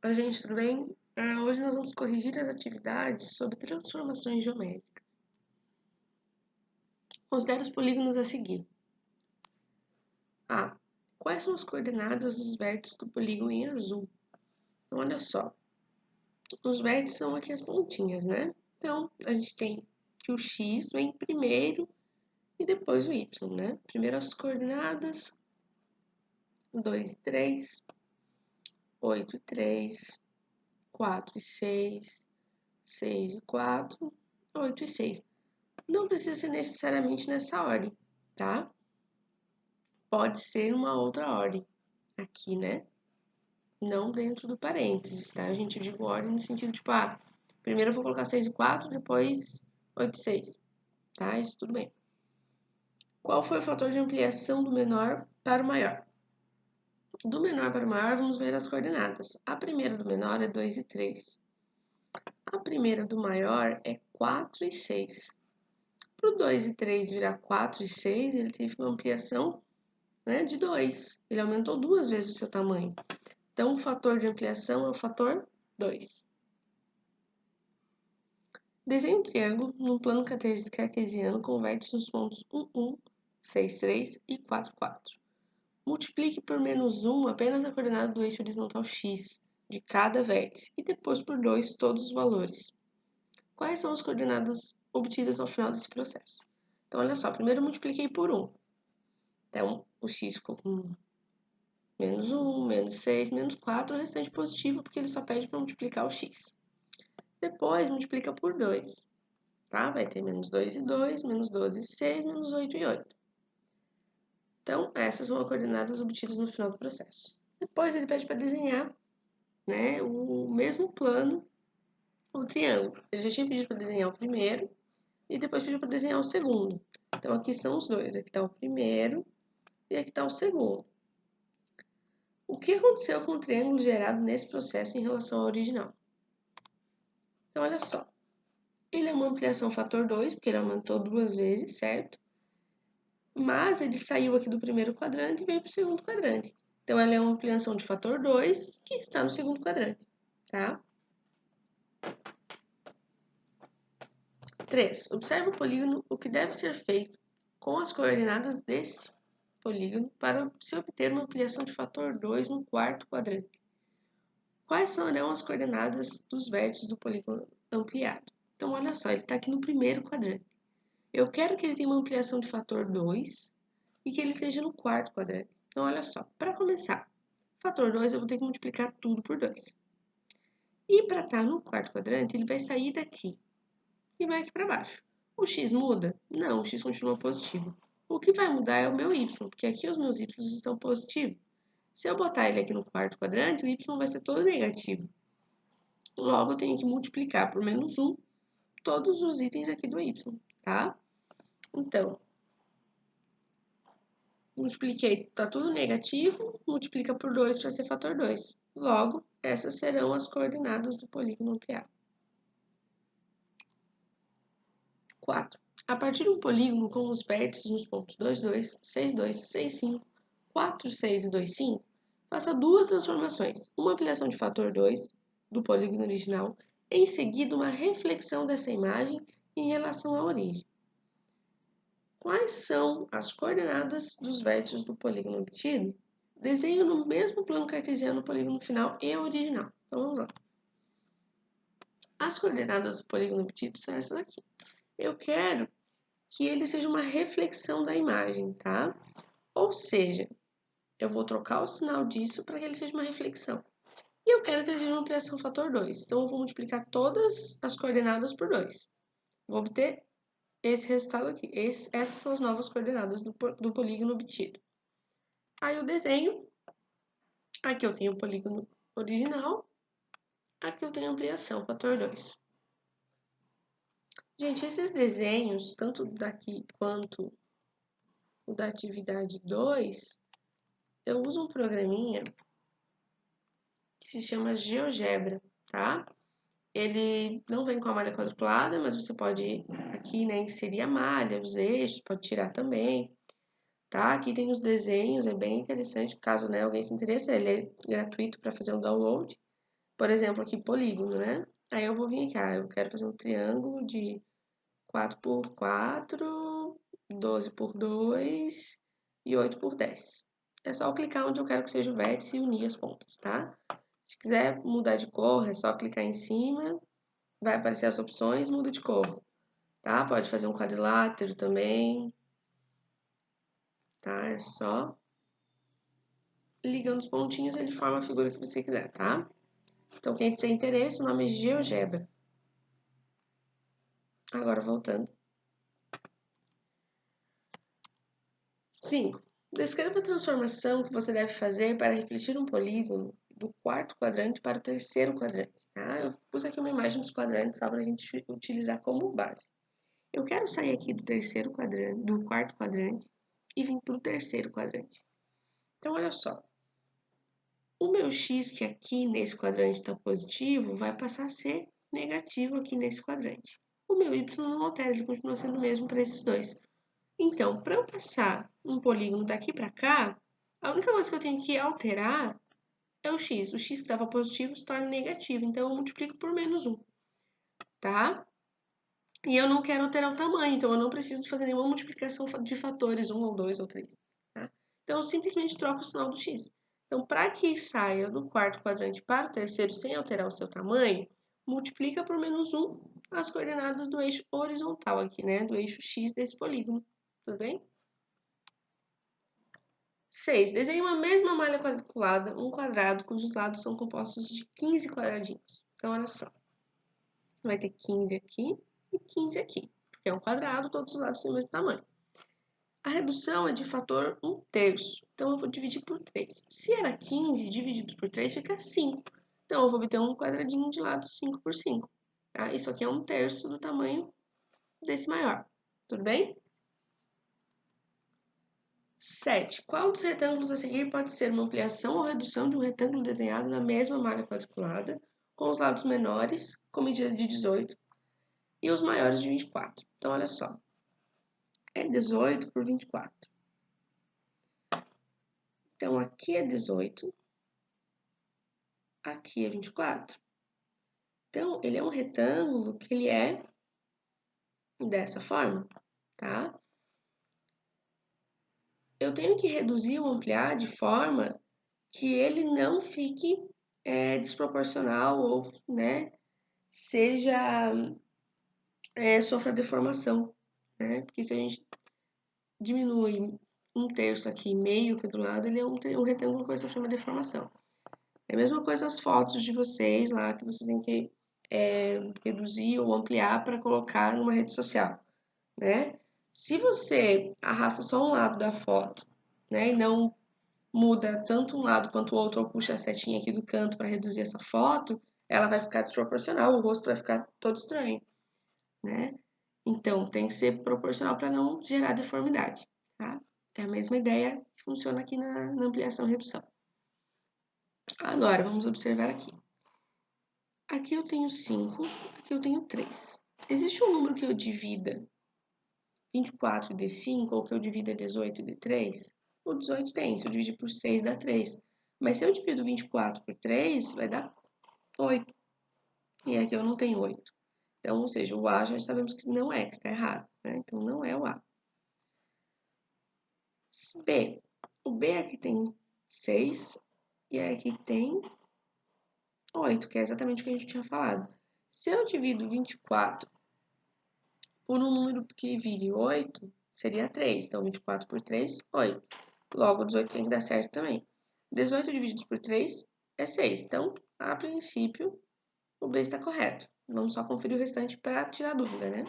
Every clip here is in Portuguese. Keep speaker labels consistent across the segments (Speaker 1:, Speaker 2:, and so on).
Speaker 1: Oi, gente, tudo bem? Hoje nós vamos corrigir as atividades sobre transformações geométricas. Considere os polígonos a seguir. A. Quais são as coordenadas dos vértices do polígono em azul? Então, olha só. Os vértices são aqui as pontinhas, né? Então, a gente tem que o x vem primeiro e depois o y, né? Primeiro as coordenadas 2 e 3, 8 e 3, 4 e 6, 6 e 4, 8 e 6. Não precisa ser necessariamente nessa ordem, tá? Pode ser uma outra ordem aqui, né? Não dentro do parênteses, tá? A gente diz ordem no sentido tipo, primeiro eu vou colocar 6 e 4, depois 8 e 6, tá? Isso tudo bem. Qual foi o fator de ampliação do menor para o maior? Do menor para o maior, vamos ver as coordenadas. A primeira do menor é 2 e 3. A primeira do maior é 4 e 6. Para o 2 e 3 virar 4 e 6, ele teve uma ampliação, né, de 2. Ele aumentou 2 vezes o seu tamanho. Então, o fator de ampliação é o fator 2. Desenhe um triângulo num plano cartesiano com vértices nos pontos 1, 1, 6, 3 e 4, 4. Multiplique por menos 1 apenas a coordenada do eixo horizontal x de cada vértice e depois por 2 todos os valores. Quais são as coordenadas obtidas ao final desse processo? Então, olha só, primeiro eu multipliquei por 1. Então, o x ficou com menos 1, menos 6, menos 4, o restante positivo, porque ele só pede para multiplicar o x. Depois, multiplica por 2, tá? Vai ter menos 2 e 2, menos 12 e 6, menos 8 e 8. Então, essas são as coordenadas obtidas no final do processo. Depois, ele pede para desenhar, né, o mesmo plano, o triângulo. Ele já tinha pedido para desenhar o primeiro e depois pediu para desenhar o segundo. Então, aqui são os dois. Aqui está o primeiro e aqui está o segundo. O que aconteceu com o triângulo gerado nesse processo em relação ao original? Então, olha só. Ele é uma ampliação fator 2, porque ele aumentou 2 vezes, certo? Mas ele saiu aqui do primeiro quadrante e veio para o segundo quadrante. Então, ela é uma ampliação de fator 2 que está no segundo quadrante, tá? 3. Observe o polígono, o que deve ser feito com as coordenadas desse polígono para se obter uma ampliação de fator 2 no quarto quadrante. Quais serão as coordenadas dos vértices do polígono ampliado? Então, olha só, ele está aqui no primeiro quadrante. Eu quero que ele tenha uma ampliação de fator 2 e que ele esteja no quarto quadrante. Então, olha só, para começar, fator 2 eu vou ter que multiplicar tudo por 2. E para estar no quarto quadrante, ele vai sair daqui e vai aqui para baixo. O x muda? Não, o x continua positivo. O que vai mudar é o meu y, porque aqui os meus y estão positivos. Se eu botar ele aqui no quarto quadrante, o y vai ser todo negativo. Logo, eu tenho que multiplicar por menos 1 todos os itens aqui do y, tá? Então, multipliquei, tá tudo negativo, multiplica por 2 para ser fator 2. Logo, essas serão as coordenadas do polígono ampliado. 4. A partir de um polígono com os vértices nos pontos 2, 2, 6, 2, 6, 5, 4, 6 e 2, 5, faça duas transformações. Uma ampliação de fator 2 do polígono original, em seguida uma reflexão dessa imagem em relação à origem. Quais são as coordenadas dos vértices do polígono obtido? Desenho no mesmo plano cartesiano o polígono final e original. Então, vamos lá. As coordenadas do polígono obtido são essas aqui. Eu quero que ele seja uma reflexão da imagem, tá? Ou seja, eu vou trocar o sinal disso para que ele seja uma reflexão. E eu quero que ele seja uma ampliação fator 2. Então, eu vou multiplicar todas as coordenadas por 2. Vou obter esse resultado aqui. Essas são as novas coordenadas do polígono obtido. Aí eu desenho. Aqui eu tenho o polígono original. Aqui eu tenho ampliação, fator 2. Gente, esses desenhos, tanto daqui quanto o da atividade 2, eu uso um programinha que se chama GeoGebra, tá? Ele não vem com a malha quadriculada, mas você pode aqui, né, inserir a malha, os eixos, pode tirar também, tá? Aqui tem os desenhos, é bem interessante, caso, né, alguém se interesse, ele é gratuito para fazer o download. Por exemplo, aqui polígono, né? Aí eu vou vir aqui, eu quero fazer um triângulo de 4 por 4, 12 por 2 e 8 por 10. É só eu clicar onde eu quero que seja o vértice e unir as pontas, tá? Se quiser mudar de cor, é só clicar em cima, vai aparecer as opções, muda de cor, tá? Pode fazer um quadrilátero também, tá? É só ligando os pontinhos, ele forma a figura que você quiser, tá? Então, quem tem interesse, o nome é GeoGebra. Agora, voltando. 5. Descreva a transformação que você deve fazer para refletir um polígono do quarto quadrante para o terceiro quadrante. Tá? Eu pus aqui uma imagem dos quadrantes só para a gente utilizar como base. Eu quero sair aqui do terceiro quadrante, do quarto quadrante e vir para o terceiro quadrante. Então, olha só. O meu x, que aqui nesse quadrante está positivo, vai passar a ser negativo aqui nesse quadrante. O meu y não altera, ele continua sendo o mesmo para esses dois. Então, para eu passar um polígono daqui para cá, a única coisa que eu tenho que alterar é o x. O x que estava positivo se torna negativo, então eu multiplico por menos 1, tá? E eu não quero alterar o tamanho, então eu não preciso fazer nenhuma multiplicação de fatores 1 ou 2 ou 3, tá? Então eu simplesmente troco o sinal do x. Então, para que saia do quarto quadrante para o terceiro sem alterar o seu tamanho, multiplica por menos 1 as coordenadas do eixo horizontal aqui, né? Do eixo x desse polígono, tudo bem? 6. Desenhe uma mesma malha quadriculada, um quadrado cujos lados são compostos de 15 quadradinhos. Então, olha só. Vai ter 15 aqui e 15 aqui. Porque é um quadrado, todos os lados têm o mesmo tamanho. A redução é de fator 1/3. Então, eu vou dividir por 3. Se era 15, dividido por 3 fica 5. Então, eu vou obter um quadradinho de lado 5 por 5. Tá? Isso aqui é 1/3 do tamanho desse maior. Tudo bem? 7. Qual dos retângulos a seguir pode ser uma ampliação ou redução de um retângulo desenhado na mesma malha quadriculada, com os lados menores, com medida de 18, e os maiores de 24? Então, olha só. É 18 por 24. Então, aqui é 18, aqui é 24. Então, ele é um retângulo que ele é dessa forma, tá? Eu tenho que reduzir ou ampliar de forma que ele não fique desproporcional ou, né, sofra deformação, né? Porque se a gente diminui 1/3 aqui, meio aqui do lado, ele é um retângulo com essa chama deformação. É a mesma coisa as fotos de vocês lá, que vocês têm que reduzir ou ampliar para colocar numa rede social, né? Se você arrasta só um lado da foto, né, e não muda tanto um lado quanto o outro, ou puxa a setinha aqui do canto para reduzir essa foto, ela vai ficar desproporcional, o rosto vai ficar todo estranho, né? Então, tem que ser proporcional para não gerar deformidade, tá? É a mesma ideia que funciona aqui na ampliação e redução. Agora, vamos observar aqui. Aqui eu tenho 5, aqui eu tenho 3. Existe um número que eu divida 24 de 5 ou que eu divida 18 de 3? O 18 tem, se eu dividir por 6 dá 3. Mas se eu divido 24 por 3, vai dar 8. E aqui eu não tenho 8. Então, ou seja, o A já sabemos que não é, que está errado, né? Então, não é o A. B. O B aqui tem 6 e aqui tem 8, que é exatamente o que a gente tinha falado. Se eu divido 24 por um número que vire 8, seria 3. Então, 24 por 3, 8. Logo, 18 tem que dar certo também. 18 dividido por 3 é 6. Então, a princípio, o B está correto. Vamos só conferir o restante para tirar dúvida, né?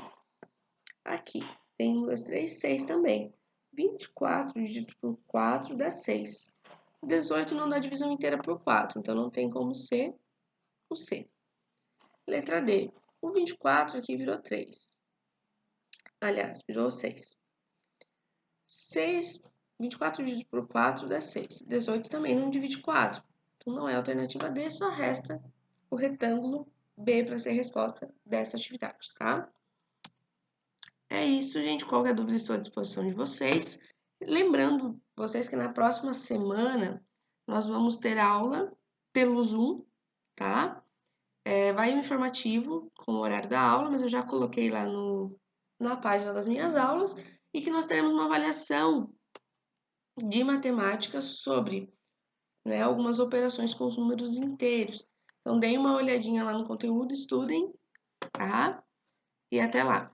Speaker 1: Aqui, tem 1, 2, 3, 6 também. 24 dividido por 4 dá 6. 18 não dá divisão inteira por 4, então não tem como ser o C. Letra D. O 24 aqui virou 3. Aliás, virou 6. 24 dividido por 4 dá 6. 18 também não divide 4. Então não é a alternativa D, só resta o retângulo B para ser a resposta dessa atividade, tá? É isso, gente. Qualquer dúvida, estou à disposição de vocês. Lembrando vocês que na próxima semana nós vamos ter aula pelo Zoom, tá? Vai o informativo com o horário da aula, mas eu já coloquei lá na página das minhas aulas, e que nós teremos uma avaliação de matemática sobre, né, algumas operações com os números inteiros. Então, deem uma olhadinha lá no conteúdo, estudem, tá? E até lá!